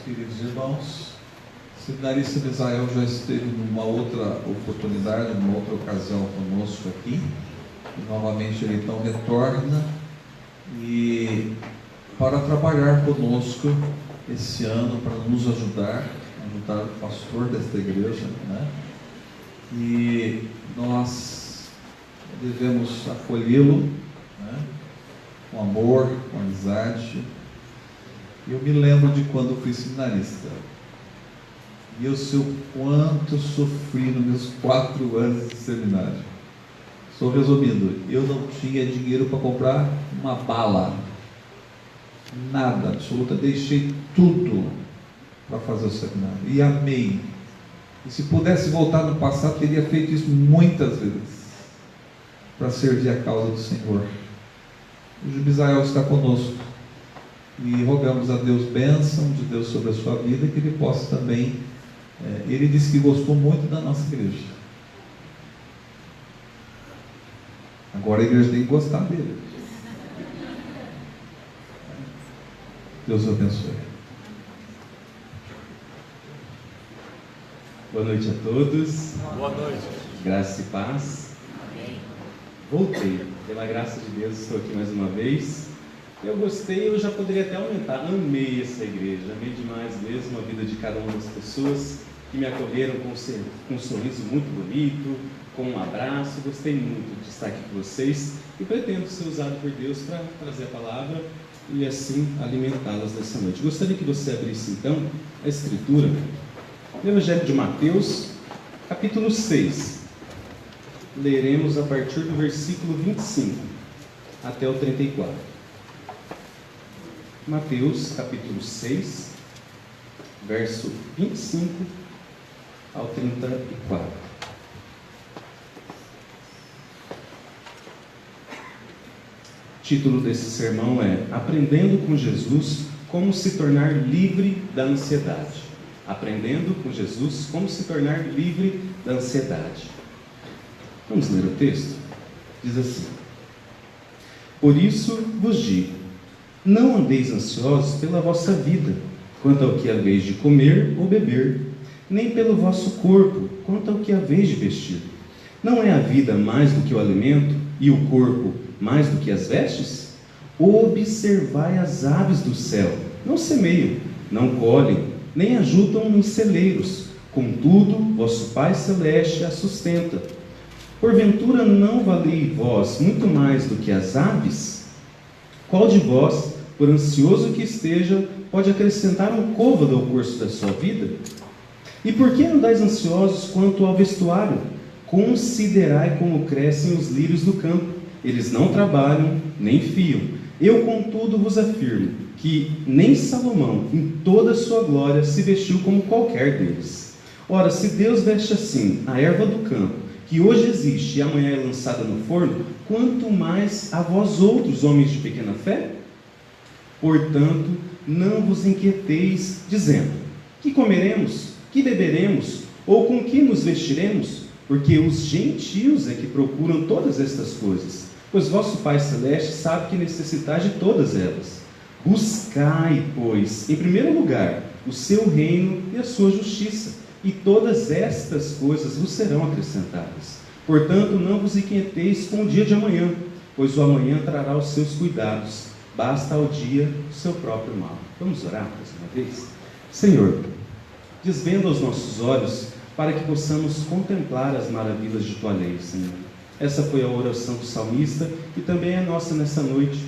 queridos irmãos. O seminarista Misael já esteve numa outra oportunidade, numa outra ocasião conosco aqui. E novamente ele então retorna e para trabalhar conosco esse ano, para nos ajudar o pastor desta igreja, né? E nós devemos acolhê-lo, né? Com amor, com amizade. Eu me lembro de quando fui seminarista, e eu sei o quanto sofri nos meus 4 anos de seminário. Estou resumindo, eu não tinha dinheiro para comprar uma bala, nada, absoluta, deixei tudo para fazer o seminário, e amei. E se pudesse voltar no passado, teria feito isso muitas vezes, para servir a causa do Senhor. Hoje o Misael está conosco, e rogamos a Deus bênção de Deus sobre a sua vida, que ele possa também, ele disse que gostou muito da nossa igreja. Agora a igreja tem que gostar dele. Deus o abençoe. Boa noite a todos. Boa noite. Graça e paz. Amém. Voltei. Pela graça de Deus, estou aqui mais uma vez. Eu gostei, eu já poderia até aumentar. Amei essa igreja, amei demais mesmo a vida de cada uma das pessoas que me acolheram com um sorriso muito bonito, com um abraço. Gostei muito de estar aqui com vocês e pretendo ser usado por Deus para trazer a palavra e assim alimentá-las nessa noite. Gostaria que você abrisse então a Escritura no Evangelho de Mateus, capítulo 6. Leremos a partir do versículo 25 até o 34. Mateus, capítulo 6, verso 25 ao 34. O título desse sermão é Aprendendo com Jesus como se tornar livre da ansiedade. Aprendendo com Jesus como se tornar livre da ansiedade. Vamos ler o texto? Diz assim: Por isso vos digo, não andeis ansiosos pela vossa vida, quanto ao que haveis de comer ou beber, nem pelo vosso corpo, quanto ao que haveis de vestir. Não é a vida mais do que o alimento, e o corpo mais do que as vestes? Observai as aves do céu, não semeiam, não colhem, nem ajuntam em celeiros, contudo vosso Pai Celeste as sustenta. Porventura não valei vós muito mais do que as aves? Qual de vós, por ansioso que esteja, pode acrescentar um côvado ao curso da sua vida? E por que andais ansiosos quanto ao vestuário? Considerai como crescem os lírios do campo. Eles não trabalham, nem fiam. Eu, contudo, vos afirmo que nem Salomão, em toda a sua glória, se vestiu como qualquer deles. Ora, se Deus veste assim a erva do campo, que hoje existe e amanhã é lançada no forno, quanto mais a vós outros, homens de pequena fé? Portanto, não vos inquieteis, dizendo, que comeremos, que beberemos, ou com que nos vestiremos? Porque os gentios é que procuram todas estas coisas, pois vosso Pai Celeste sabe que necessitais de todas elas. Buscai, pois, em primeiro lugar, o seu reino e a sua justiça, e todas estas coisas vos serão acrescentadas. Portanto, não vos inquieteis com o dia de amanhã, pois o amanhã trará os seus cuidados. Basta ao dia o seu próprio mal. Vamos orar mais uma vez? Senhor, desvenda os nossos olhos para que possamos contemplar as maravilhas de tua lei, Senhor. Essa foi a oração do salmista e também é nossa nessa noite.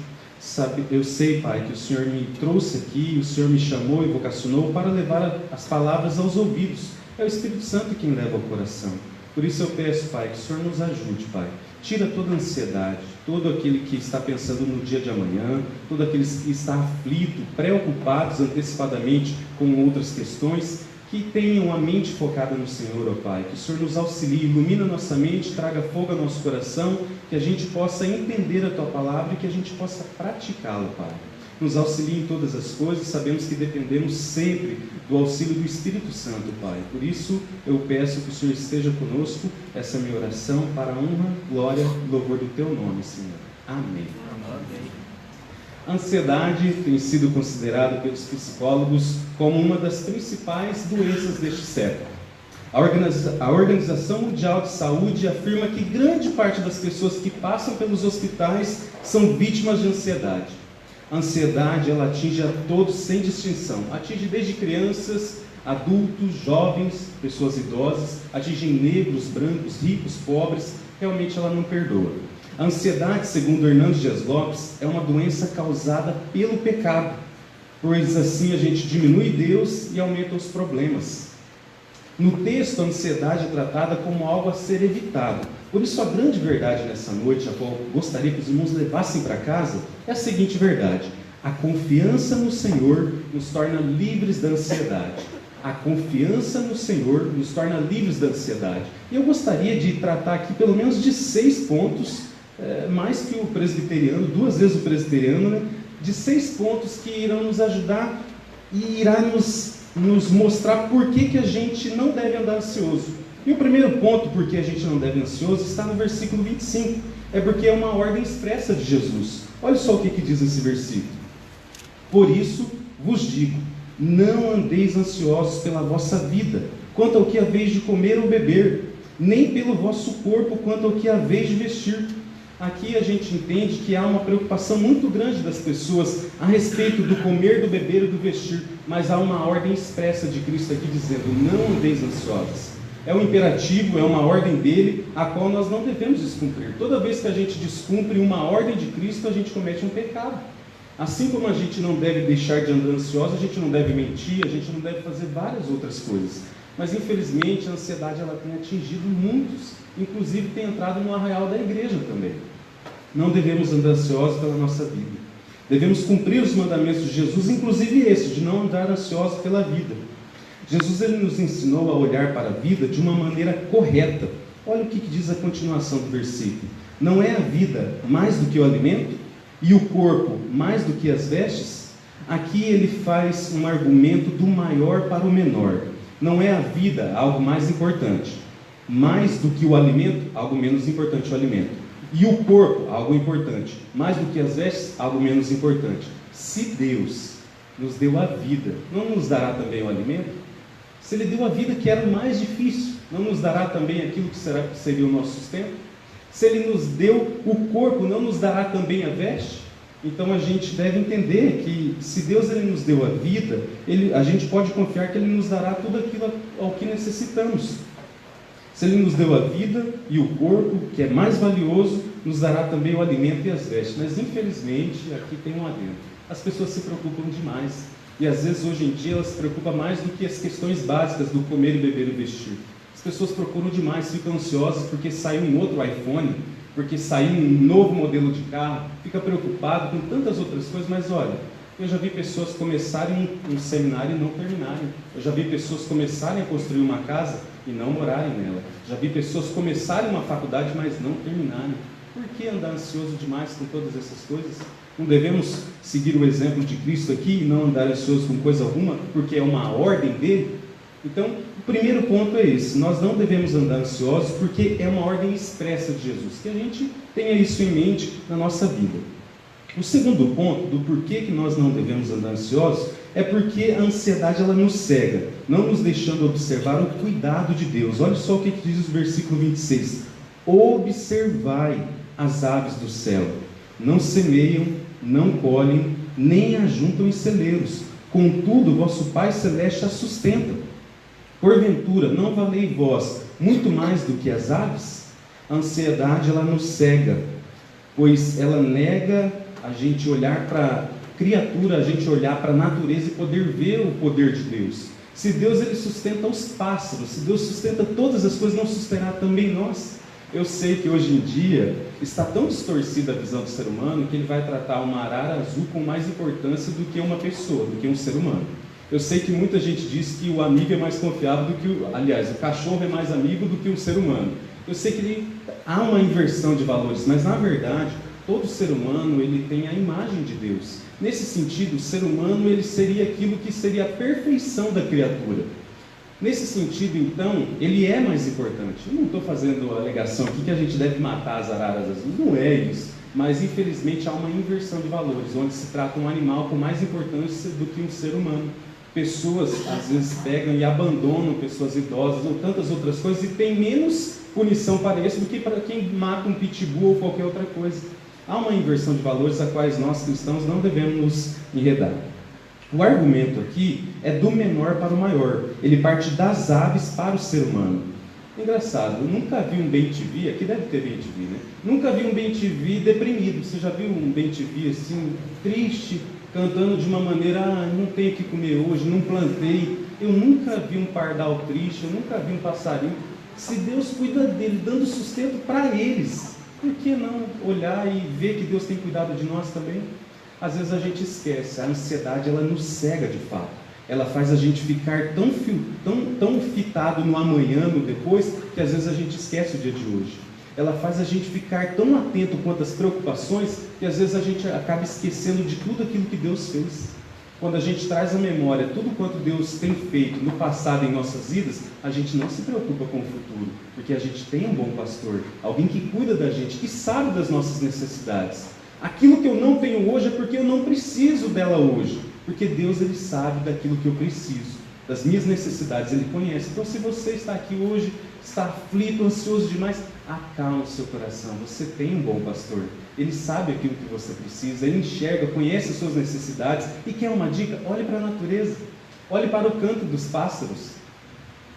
Eu sei, Pai, que o Senhor me trouxe aqui, o Senhor me chamou e vocacionou para levar as palavras aos ouvidos. É o Espírito Santo quem leva ao coração. Por isso eu peço, Pai, que o Senhor nos ajude, Pai. Tira toda a ansiedade, todo aquele que está pensando no dia de amanhã, todo aquele que está aflito, preocupados antecipadamente com outras questões, que tenham a mente focada no Senhor, ó Pai. Que o Senhor nos auxilie, ilumina nossa mente, traga fogo ao nosso coração, que a gente possa entender a Tua Palavra e que a gente possa praticá-la, Pai. Nos auxilie em todas as coisas, sabemos que dependemos sempre do auxílio do Espírito Santo, Pai. Por isso, eu peço que o Senhor esteja conosco, essa é a minha oração, para a honra, glória e louvor do Teu nome, Senhor. Amém. Amém. A ansiedade tem sido considerada pelos psicólogos como uma das principais doenças deste século. A Organização Mundial de Saúde afirma que grande parte das pessoas que passam pelos hospitais são vítimas de ansiedade. A ansiedade, ela atinge a todos sem distinção. Atinge desde crianças, adultos, jovens, pessoas idosas, atinge negros, brancos, ricos, pobres. Realmente ela não perdoa. A ansiedade, segundo Hernando Dias Lopes, é uma doença causada pelo pecado, pois assim a gente diminui Deus e aumenta os problemas. No texto, a ansiedade é tratada como algo a ser evitado. Por isso, a grande verdade nessa noite, a qual eu gostaria que os irmãos levassem para casa, é a seguinte verdade: a confiança no Senhor nos torna livres da ansiedade. A confiança no Senhor nos torna livres da ansiedade. E eu gostaria de tratar aqui pelo menos de 6 pontos, mais que o presbiteriano, 2 vezes o presbiteriano, né? De 6 pontos que irão nos ajudar e irá nos mostrar por que a gente não deve andar ansioso. E o primeiro ponto por que a gente não deve ansioso está no versículo 25. É porque é uma ordem expressa de Jesus. Olha só o que diz esse versículo. Por isso vos digo, não andeis ansiosos pela vossa vida, quanto ao que haveis de comer ou beber, nem pelo vosso corpo, quanto ao que haveis de vestir. Aqui a gente entende que há uma preocupação muito grande das pessoas a respeito do comer, do beber e do vestir, mas há uma ordem expressa de Cristo aqui dizendo, não andeis ansiosos. É um imperativo, é uma ordem dele, a qual nós não devemos descumprir. Toda vez que a gente descumpre uma ordem de Cristo, a gente comete um pecado. Assim como a gente não deve deixar de andar ansioso, a gente não deve mentir, a gente não deve fazer várias outras coisas. Mas infelizmente a ansiedade ela tem atingido muitos, inclusive tem entrado no arraial da igreja também. Não devemos andar ansiosos pela nossa vida. Devemos cumprir os mandamentos de Jesus, inclusive esse, de não andar ansiosos pela vida. Jesus ele nos ensinou a olhar para a vida de uma maneira correta. Olha o que diz a continuação do versículo. Não é a vida mais do que o alimento? E o corpo mais do que as vestes? Aqui ele faz um argumento do maior para o menor. Não é a vida algo mais importante? Mais do que o alimento? Algo menos importante o alimento. E o corpo, algo importante. Mais do que as vestes, algo menos importante. Se Deus nos deu a vida, não nos dará também o alimento? Se Ele deu a vida que era o mais difícil, não nos dará também aquilo que seria o nosso sustento? Se Ele nos deu o corpo, não nos dará também a veste? Então a gente deve entender que se Deus ele nos deu a vida, a gente pode confiar que Ele nos dará tudo aquilo ao que necessitamos. Se Ele nos deu a vida e o corpo, que é mais valioso, nos dará também o alimento e as vestes. Mas infelizmente, aqui tem um adendo. As pessoas se preocupam demais. E às vezes hoje em dia elas se preocupam mais do que as questões básicas do comer, beber e vestir. As pessoas procuram demais, ficam ansiosas porque saiu um outro iPhone, porque saiu um novo modelo de carro, fica preocupado com tantas outras coisas, mas olha, eu já vi pessoas começarem um seminário e não terminarem. Eu já vi pessoas começarem a construir uma casa e não morarem nela. Já vi pessoas começarem uma faculdade, mas não terminarem. Por que andar ansioso demais com todas essas coisas? Não devemos seguir o exemplo de Cristo aqui e não andar ansioso com coisa alguma, porque é uma ordem dele? Então, o primeiro ponto é esse. Nós não devemos andar ansiosos porque é uma ordem expressa de Jesus. Que a gente tenha isso em mente na nossa vida. O segundo ponto do porquê que nós não devemos andar ansiosos é porque a ansiedade ela nos cega, não nos deixando observar o cuidado de Deus. Olha só o que diz o versículo 26. Observai as aves do céu, não semeiam, não colhem, nem ajuntam em celeiros, contudo vosso Pai Celeste as sustenta. Porventura, não valei vós muito mais do que as aves? A ansiedade ela nos cega, pois ela nega a gente olhar para a criatura, a gente olhar para a natureza e poder ver o poder de Deus. Se Deus ele sustenta os pássaros, se Deus sustenta todas as coisas, não sustentará também nós? Eu sei que hoje em dia está tão distorcida a visão do ser humano que ele vai tratar uma arara azul com mais importância do que uma pessoa, do que um ser humano. Eu sei que muita gente diz que o amigo é mais confiável do que o cachorro é mais amigo do que um ser humano. Eu sei que há uma inversão de valores, mas na verdade, todo ser humano ele tem a imagem de Deus. Nesse sentido, o ser humano ele seria aquilo que seria a perfeição da criatura. Nesse sentido, então, ele é mais importante. Eu não estou fazendo a alegação aqui que a gente deve matar as araras azuis, não é isso. mas infelizmente há uma inversão de valores, onde se trata um animal com mais importância do que um ser humano. Pessoas às vezes pegam e abandonam pessoas idosas ou tantas outras coisas e tem menos punição para isso do que para quem mata um pitbull ou qualquer outra coisa. Há uma inversão de valores a quais nós cristãos não devemos nos enredar. O argumento aqui é do menor para o maior. Ele parte das aves para o ser humano. Engraçado, eu nunca vi um bem-te-vi, aqui deve ter bem-te-vi, né? Nunca vi um bem-te-vi deprimido. Você já viu um bem-te-vi assim, triste, cantando de uma maneira, não tenho o que comer hoje, não plantei. Eu nunca vi um pardal triste, eu nunca vi um passarinho. Se Deus cuida dele, dando sustento para eles, por que não olhar e ver que Deus tem cuidado de nós também? Às vezes a gente esquece, a ansiedade ela nos cega de fato. Ela faz a gente ficar tão fitado no amanhã, no depois, que às vezes a gente esquece o dia de hoje. Ela faz a gente ficar tão atento quanto às preocupações, que às vezes a gente acaba esquecendo de tudo aquilo que Deus fez. Quando a gente traz à memória tudo quanto Deus tem feito no passado em nossas vidas, a gente não se preocupa com o futuro, porque a gente tem um bom pastor, alguém que cuida da gente, que sabe das nossas necessidades. Aquilo que eu não tenho hoje é porque eu não preciso dela hoje, porque Deus ele sabe daquilo que eu preciso, das minhas necessidades, Ele conhece. Então se você está aqui hoje, está aflito, ansioso demais, acalma o seu coração, você tem um bom pastor, Ele sabe aquilo que você precisa, Ele enxerga, conhece as suas necessidades. E quer uma dica? Olhe para a natureza, olhe para o canto dos pássaros,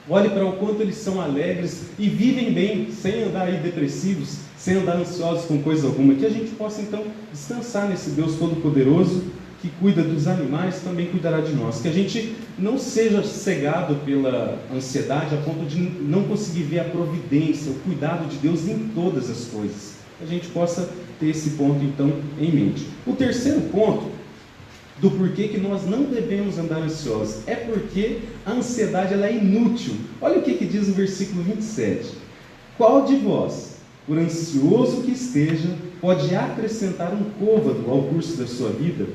olhe para o quanto eles são alegres e vivem bem, sem andar aí depressivos, sem andar ansiosos com coisa alguma. Que a gente possa então descansar nesse Deus Todo-Poderoso, que cuida dos animais, também cuidará de nós. Que a gente não seja cegado pela ansiedade a ponto de não conseguir ver a providência, o cuidado de Deus em todas as coisas. Que a gente possa ter esse ponto então em mente. O terceiro ponto do porquê que nós não devemos andar ansiosos é porque a ansiedade ela é inútil. Olha o que diz no versículo 27. Qual de vós, por ansioso que esteja, pode acrescentar um côvado ao curso da sua vida?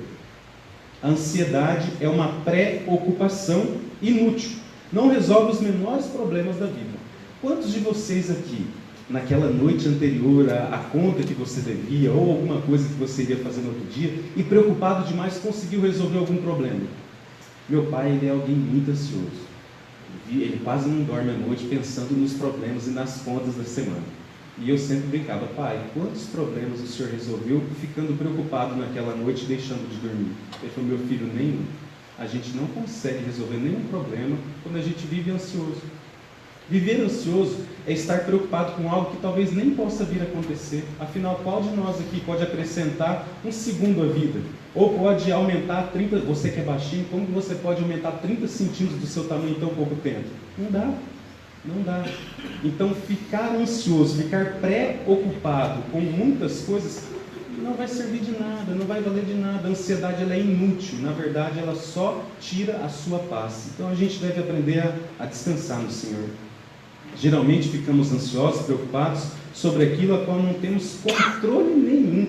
A ansiedade é uma preocupação inútil, não resolve os menores problemas da vida. Quantos de vocês aqui, naquela noite anterior à conta que você devia, ou alguma coisa que você iria fazer no outro dia, e preocupado demais, conseguiu resolver algum problema? Meu pai, ele é alguém muito ansioso. Ele quase não dorme à noite pensando nos problemas e nas contas da semana. E eu sempre brincava: pai, quantos problemas o senhor resolveu ficando preocupado naquela noite, deixando de dormir? Ele falou: meu filho, nenhum. A gente não consegue resolver nenhum problema quando a gente vive ansioso. Viver ansioso é estar preocupado com algo que talvez nem possa vir a acontecer. Afinal, qual de nós aqui pode acrescentar um segundo à vida? Ou pode aumentar 30, você que é baixinho, como que você pode aumentar 30 centímetros do seu tamanho em tão pouco tempo? Não dá. Não dá. Então ficar ansioso, ficar preocupado com muitas coisas não vai servir de nada, não vai valer de nada. A ansiedade ela é inútil, na verdade ela só tira a sua paz. Então a gente deve aprender a descansar no Senhor. Geralmente ficamos ansiosos, preocupados sobre aquilo a qual não temos controle nenhum.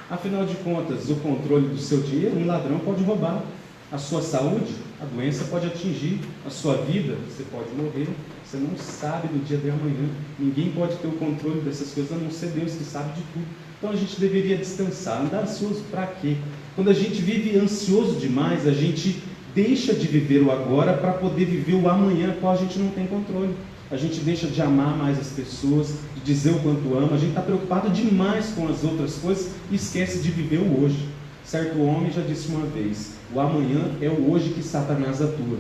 Afinal de contas, o controle do seu dinheiro, um ladrão pode roubar. A sua saúde, a doença pode atingir. A sua vida, você pode morrer. Você não sabe do dia de amanhã. Ninguém pode ter o controle dessas coisas, a não ser Deus que sabe de tudo. Então a gente deveria descansar. Andar ansioso para quê? Quando a gente vive ansioso demais, a gente deixa de viver o agora para poder viver o amanhã, qual a gente não tem controle. A gente deixa de amar mais as pessoas, de dizer o quanto ama. A gente está preocupado demais com as outras coisas e esquece de viver o hoje. Certo homem já disse uma vez: o amanhã é o hoje que Satanás atua.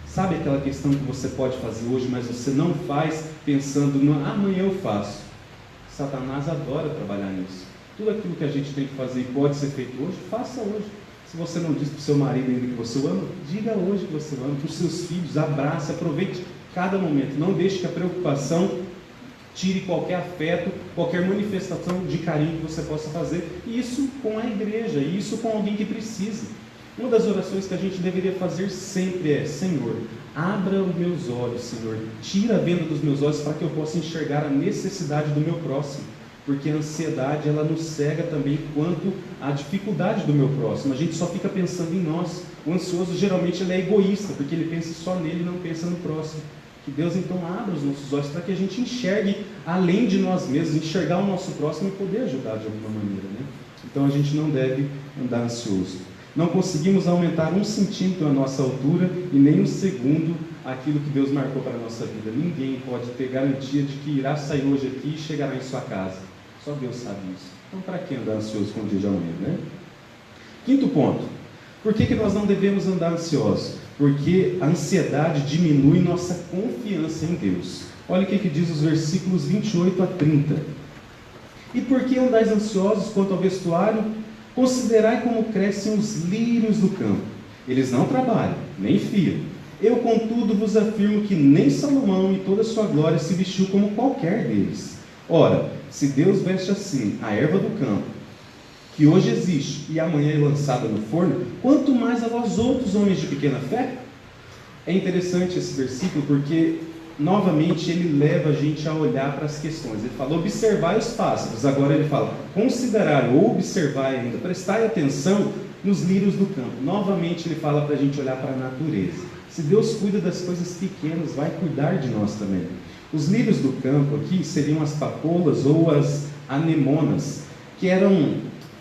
Sabe aquela questão que você pode fazer hoje, mas você não faz pensando no amanhã eu faço? Satanás adora trabalhar nisso. Tudo aquilo que a gente tem que fazer e pode ser feito hoje, faça hoje. Se você não diz para o seu marido ainda que você o ama, diga hoje que você o ama. Para os seus filhos, abrace, aproveite cada momento. Não deixe que a preocupação tire qualquer afeto, qualquer manifestação de carinho que você possa fazer. E isso com a igreja, e isso com alguém que precisa. Uma das orações que a gente deveria fazer sempre é: Senhor, abra os meus olhos, Senhor, tira a venda dos meus olhos para que eu possa enxergar a necessidade do meu próximo, porque a ansiedade ela nos cega também quanto à dificuldade do meu próximo. A gente só fica pensando em nós. O ansioso geralmente ele é egoísta, porque ele pensa só nele e não pensa no próximo. Que Deus então abra os nossos olhos para que a gente enxergue além de nós mesmos, enxergar o nosso próximo e poder ajudar de alguma maneira, né? Então a gente não deve andar ansioso. Não conseguimos aumentar 1 centímetro a nossa altura e nem 1 segundo aquilo que Deus marcou para a nossa vida. Ninguém pode ter garantia de que irá sair hoje aqui e chegará em sua casa. Só Deus sabe isso. Então para que andar ansioso com o dia de amanhã, né? Quinto ponto. Por que nós não devemos andar ansiosos? Porque a ansiedade diminui nossa confiança em Deus. Olha o que diz os versículos 28 a 30. E por que andais ansiosos quanto ao vestuário? Considerai como crescem os lírios do campo. Eles não trabalham, nem fiam. Eu, contudo, vos afirmo que nem Salomão, em toda a sua glória, se vestiu como qualquer deles. Ora, se Deus veste assim a erva do campo, que hoje existe e amanhã é lançada no forno, quanto mais a vós outros, homens de pequena fé? É interessante esse versículo porque, novamente, ele leva a gente a olhar para as questões. Ele fala, observai os pássaros. Agora ele fala, considerai ou observai ainda, prestai atenção nos lírios do campo. Novamente ele fala para a gente olhar para a natureza. Se Deus cuida das coisas pequenas, vai cuidar de nós também. Os lírios do campo aqui seriam as papoulas ou as anemonas, que eram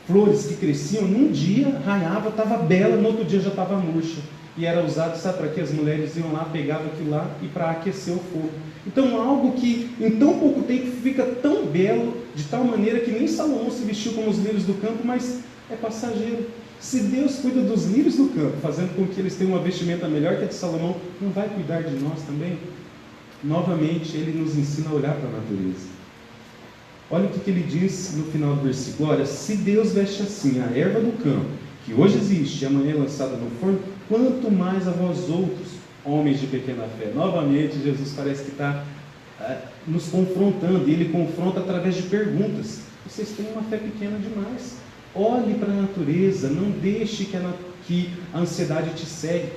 flores que cresciam, num dia raiava, estava bela, no outro dia já estava murcha. E era usado, sabe para que as mulheres iam lá, pegavam aquilo lá e para aquecer o fogo. Então algo que em tão pouco tempo fica tão belo, de tal maneira que nem Salomão se vestiu como os lírios do campo, mas é passageiro. Se Deus cuida dos lírios do campo, fazendo com que eles tenham uma vestimenta melhor que a de Salomão, não vai cuidar de nós também? Novamente ele nos ensina a olhar para a natureza. Olha o que ele diz no final do versículo. Olha, se Deus veste assim a erva do campo, que hoje existe e amanhã é lançada no forno, quanto mais a vós outros, homens de pequena fé. Novamente Jesus parece que está nos confrontando, e ele confronta através de perguntas. Vocês têm uma fé pequena demais. Olhe para a natureza, não deixe que a ansiedade te segue.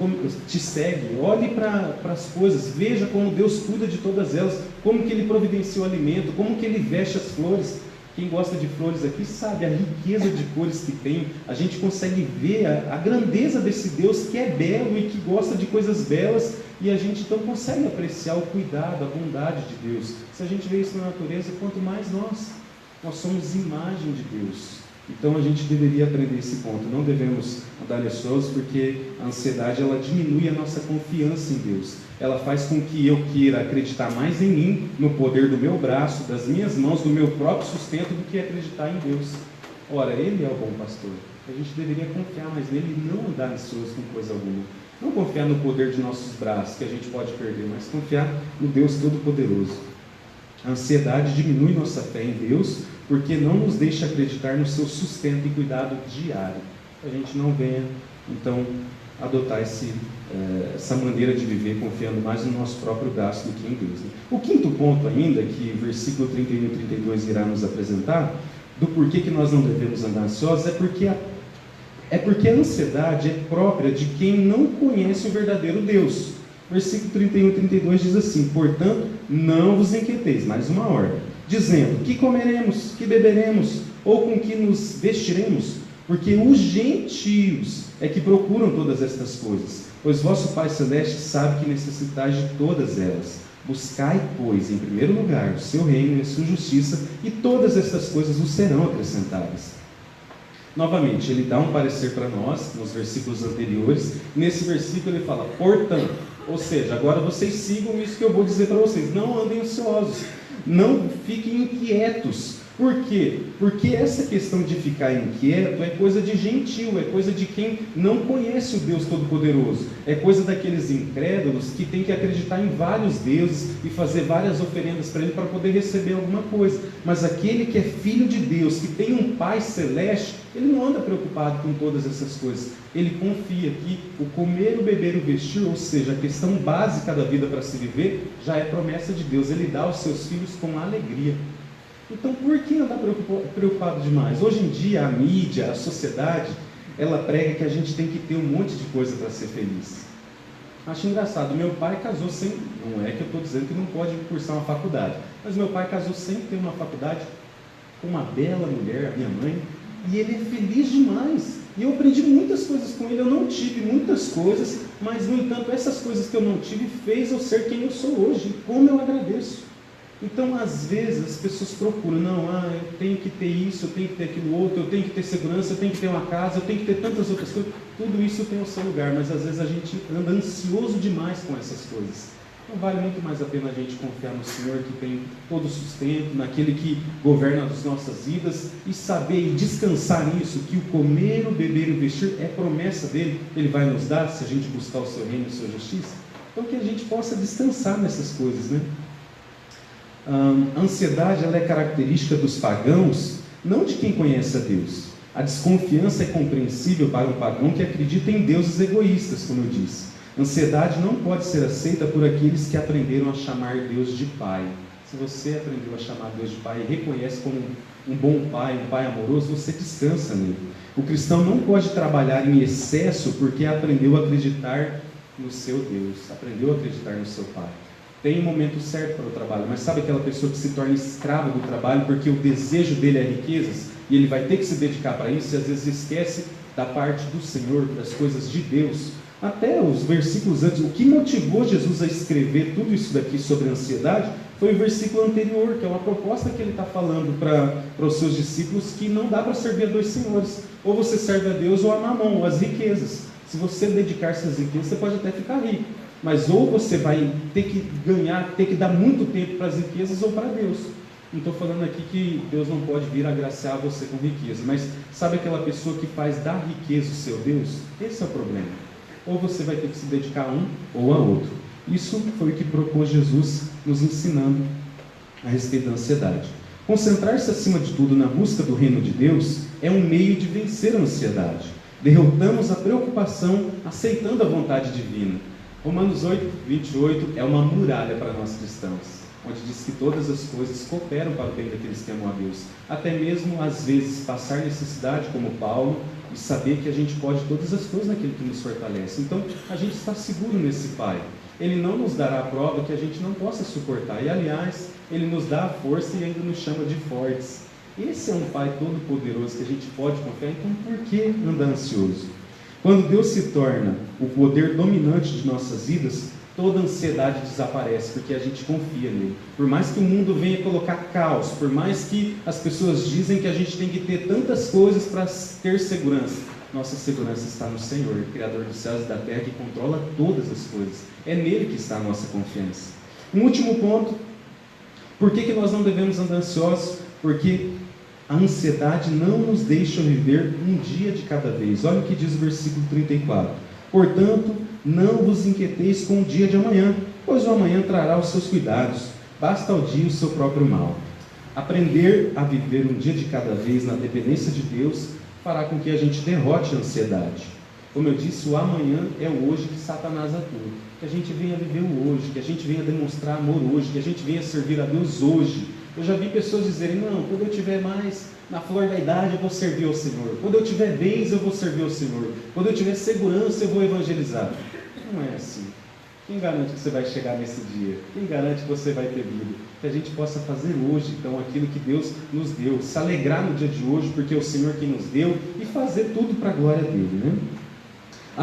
Olhe para as coisas, veja como Deus cuida de todas elas, como que Ele providencia o alimento, como que Ele veste as flores. Quem gosta de flores aqui sabe a riqueza de cores que tem. A gente consegue ver a grandeza desse Deus que é belo e que gosta de coisas belas, e a gente então consegue apreciar o cuidado, a bondade de Deus. Se a gente vê isso na natureza, quanto mais nós somos imagem de Deus. Então a gente deveria aprender esse ponto. Não devemos andar ansiosos, porque a ansiedade ela diminui a nossa confiança em Deus. Ela faz com que eu queira acreditar mais em mim, no poder do meu braço, das minhas mãos, do meu próprio sustento, do que acreditar em Deus. Ora, Ele é o bom pastor. A gente deveria confiar mais nele e não andar ansioso com coisa alguma. Não confiar no poder de nossos braços, que a gente pode perder, mas confiar no Deus Todo-Poderoso. A ansiedade diminui nossa fé em Deus, porque não nos deixa acreditar no seu sustento e cuidado diário. A gente não venha, então, adotar essa maneira de viver confiando mais no nosso próprio braço do que em Deus. Né? O quinto ponto ainda, que o versículo 31 e 32 irá nos apresentar, do porquê que nós não devemos andar ansiosos, é porque a ansiedade é própria de quem não conhece o verdadeiro Deus. Versículo 31 e 32 diz assim, portanto, não vos inquieteis, mais uma ordem, dizendo, que comeremos, que beberemos, ou com que nos vestiremos? Porque os gentios é que procuram todas estas coisas, pois vosso Pai Celeste sabe que necessitais de todas elas. Buscai, pois, em primeiro lugar o seu reino e a sua justiça, e todas estas coisas vos serão acrescentadas. Novamente, ele dá um parecer para nós, nos versículos anteriores. Nesse versículo ele fala, portanto, ou seja, agora vocês sigam isso que eu vou dizer para vocês, não andem ansiosos, não fiquem inquietos. Por quê? Porque essa questão de ficar inquieto é coisa de gentil, é coisa de quem não conhece o Deus Todo-Poderoso, é coisa daqueles incrédulos que tem que acreditar em vários deuses e fazer várias oferendas para Ele para poder receber alguma coisa. Mas aquele que é filho de Deus, que tem um Pai Celeste, ele não anda preocupado com todas essas coisas. Ele confia que o comer, o beber, o vestir, ou seja, a questão básica da vida para se viver, já é promessa de Deus. Ele dá aos seus filhos com alegria. Então, por que andar preocupado demais? Hoje em dia, a mídia, a sociedade, ela prega que a gente tem que ter um monte de coisa para ser feliz. Acho engraçado, meu pai casou sem... Não é que eu estou dizendo que não pode cursar uma faculdade, mas meu pai casou sem ter uma faculdade, com uma bela mulher, a minha mãe, e ele é feliz demais. E eu aprendi muitas coisas com ele. Eu não tive muitas coisas, mas no entanto essas coisas que eu não tive fez eu ser quem eu sou hoje. Como eu agradeço. Então às vezes as pessoas procuram, eu tenho que ter isso, eu tenho que ter aquilo outro, eu tenho que ter segurança, eu tenho que ter uma casa, eu tenho que ter tantas outras coisas. Tudo isso tem o seu lugar, mas às vezes a gente anda ansioso demais com essas coisas. Então vale muito mais a pena a gente confiar no Senhor que tem todo o sustento, naquele que governa as nossas vidas, e saber e descansar nisso, que o comer, o beber e o vestir é promessa dele, ele vai nos dar se a gente buscar o seu reino e a sua justiça. Então que a gente possa descansar nessas coisas, né? A ansiedade, ela é característica dos pagãos, não de quem conhece a Deus. A desconfiança é compreensível para um pagão que acredita em deuses egoístas, como eu disse. Ansiedade não pode ser aceita por aqueles que aprenderam a chamar Deus de Pai. Se você aprendeu a chamar Deus de Pai e reconhece como um bom Pai, um Pai amoroso, você descansa nele. O cristão não pode trabalhar em excesso porque aprendeu a acreditar no seu Deus, aprendeu a acreditar no seu Pai. Tem um momento certo para o trabalho, mas sabe aquela pessoa que se torna escrava do trabalho porque o desejo dele é riquezas e ele vai ter que se dedicar para isso e às vezes esquece da parte do Senhor, das coisas de Deus. Até os versículos antes, o que motivou Jesus a escrever tudo isso daqui sobre a ansiedade foi o versículo anterior, que é uma proposta que ele está falando para os seus discípulos, que não dá para servir a dois senhores. Ou você serve a Deus ou a Mamon, ou as riquezas. Se você dedicar-se às riquezas, você pode até ficar rico. Mas ou você vai ter que ganhar, ter que dar muito tempo para as riquezas ou para Deus. Não estou falando aqui que Deus não pode vir agraciar você com riqueza, mas sabe aquela pessoa que faz da riqueza o seu Deus? Esse é o problema. Ou você vai ter que se dedicar a um ou a outro. Isso foi o que propôs Jesus, nos ensinando a respeito da ansiedade. Concentrar-se acima de tudo na busca do reino de Deus é um meio de vencer a ansiedade. Derrotamos a preocupação aceitando a vontade divina. Romanos 8, 28 é uma muralha para nós cristãos, onde diz que todas as coisas cooperam para o bem daqueles que amam a Deus. Até mesmo, às vezes, passar necessidade, como Paulo, e saber que a gente pode todas as coisas naquilo que nos fortalece. Então, a gente está seguro nesse Pai. Ele não nos dará a prova que a gente não possa suportar. E, aliás, Ele nos dá a força e ainda nos chama de fortes. Esse é um Pai todo-poderoso que a gente pode confiar. Então, por que andar ansioso? Quando Deus se torna o poder dominante de nossas vidas, toda ansiedade desaparece, porque a gente confia nele. Por mais que o mundo venha colocar caos, por mais que as pessoas dizem que a gente tem que ter tantas coisas para ter segurança, nossa segurança está no Senhor, Criador dos céus e da terra, que controla todas as coisas. É nele que está a nossa confiança. Um último ponto, por que nós não devemos andar ansiosos? Porque a ansiedade não nos deixa viver um dia de cada vez. Olha o que diz o versículo 34. Portanto, não vos inquieteis com o dia de amanhã, pois o amanhã trará os seus cuidados. Basta ao dia o seu próprio mal. Aprender a viver um dia de cada vez na dependência de Deus fará com que a gente derrote a ansiedade. Como eu disse, o amanhã é o hoje que Satanás atua. Que a gente venha viver o hoje, que a gente venha demonstrar amor hoje, que a gente venha servir a Deus hoje. Eu já vi pessoas dizerem, não, quando eu tiver mais na flor da idade eu vou servir ao Senhor. Quando eu tiver bens eu vou servir ao Senhor. Quando eu tiver segurança eu vou evangelizar. Não é assim. Quem garante que você vai chegar nesse dia? Quem garante que você vai ter vida? Que a gente possa fazer hoje, então, aquilo que Deus nos deu. Se alegrar no dia de hoje, porque é o Senhor quem nos deu, e fazer tudo para a glória dele, né? A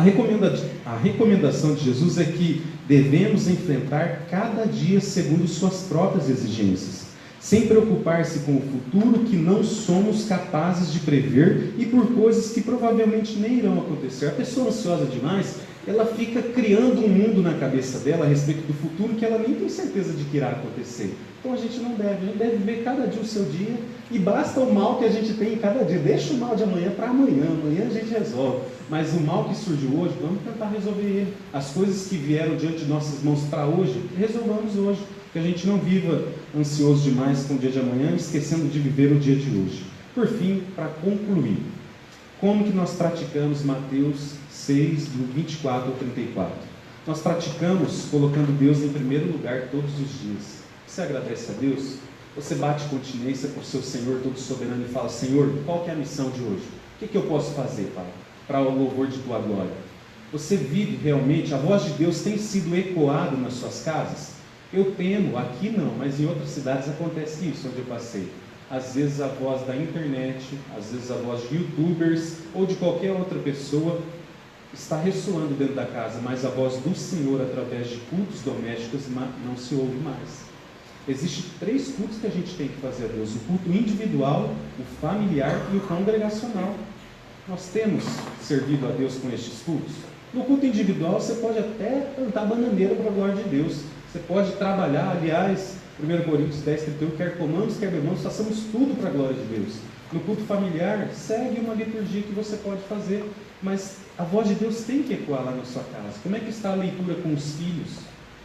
recomendação de Jesus é que devemos enfrentar cada dia segundo suas próprias exigências, sem preocupar-se com o futuro que não somos capazes de prever e por coisas que provavelmente nem irão acontecer. A pessoa ansiosa demais, ela fica criando um mundo na cabeça dela a respeito do futuro que ela nem tem certeza de que irá acontecer. Então a gente deve ver cada dia o seu dia, e basta o mal que a gente tem em cada dia. Deixa o mal de amanhã para amanhã a gente resolve. Mas o mal que surgiu hoje, vamos tentar resolver ele. As coisas que vieram diante de nossas mãos para hoje, resolvamos hoje. Que a gente não viva ansioso demais com o dia de amanhã, esquecendo de viver o dia de hoje. Por fim, para concluir, como que nós praticamos Mateus 6, do 24 ao 34? Nós praticamos colocando Deus em primeiro lugar todos os dias. Você agradece a Deus? Você bate continência com o seu Senhor todo soberano e fala, Senhor, qual que é a missão de hoje? O que eu posso fazer, Pai, para o louvor de Tua glória? Você vive realmente, a voz de Deus tem sido ecoada nas suas casas? Eu temo, aqui não, mas em outras cidades acontece isso, onde eu passei. às vezes a voz da internet, às vezes a voz de youtubers ou de qualquer outra pessoa está ressoando dentro da casa, mas a voz do Senhor através de cultos domésticos não se ouve mais. Existem 3 cultos que a gente tem que fazer a Deus: o culto individual, o familiar e o congregacional. Nós temos servido a Deus com estes cultos. No culto individual você pode até cantar bananeira para a glória de Deus, você pode trabalhar, aliás, 1 Coríntios 10, 31, quer comamos, quer bebamos, façamos tudo para a glória de Deus. No culto familiar, segue uma liturgia que você pode fazer, mas a voz de Deus tem que ecoar lá na sua casa. Como é que está a leitura com os filhos?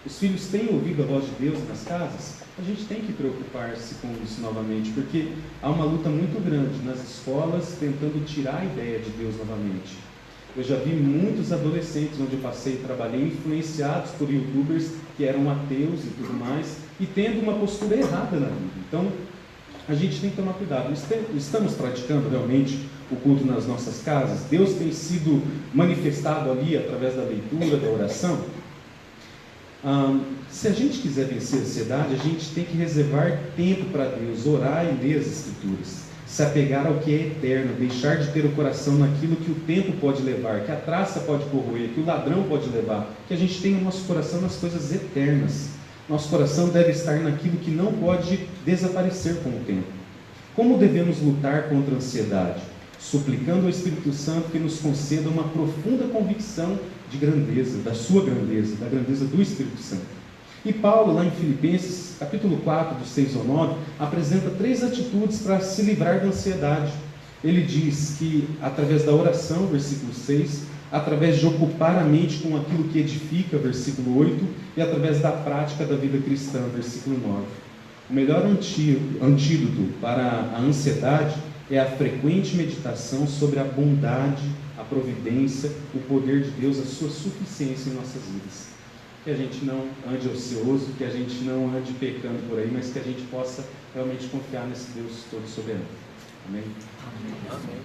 Os filhos têm ouvido a voz de Deus nas casas? A gente tem que preocupar-se com isso novamente, porque há uma luta muito grande nas escolas tentando tirar a ideia de Deus novamente. Eu já vi muitos adolescentes onde eu passei e trabalhei influenciados por youtubers que eram ateus e tudo mais, e tendo uma postura errada na vida. Então, a gente tem que tomar cuidado. Estamos praticando realmente o culto nas nossas casas? Deus tem sido manifestado ali através da leitura, da oração? Se a gente quiser vencer a ansiedade, a gente tem que reservar tempo para Deus, orar e ler as Escrituras, se apegar ao que é eterno, deixar de ter o coração naquilo que o tempo pode levar, que a traça pode corroer, que o ladrão pode levar, que a gente tenha o nosso coração nas coisas eternas. Nosso coração deve estar naquilo que não pode desaparecer com o tempo. Como devemos lutar contra a ansiedade? Suplicando ao Espírito Santo que nos conceda uma profunda convicção de grandeza, da sua grandeza, da grandeza do Espírito Santo. E Paulo, lá em Filipenses, capítulo 4, dos 6 ao 9, apresenta 3 atitudes para se livrar da ansiedade. Ele diz que, através da oração, versículo 6, através de ocupar a mente com aquilo que edifica, versículo 8, e através da prática da vida cristã, versículo 9. O melhor antídoto para a ansiedade é a frequente meditação sobre a bondade, a providência, o poder de Deus, a sua suficiência em nossas vidas. Que a gente não ande ocioso, que a gente não ande pecando por aí, mas que a gente possa realmente confiar nesse Deus todo soberano. Amém? Amém.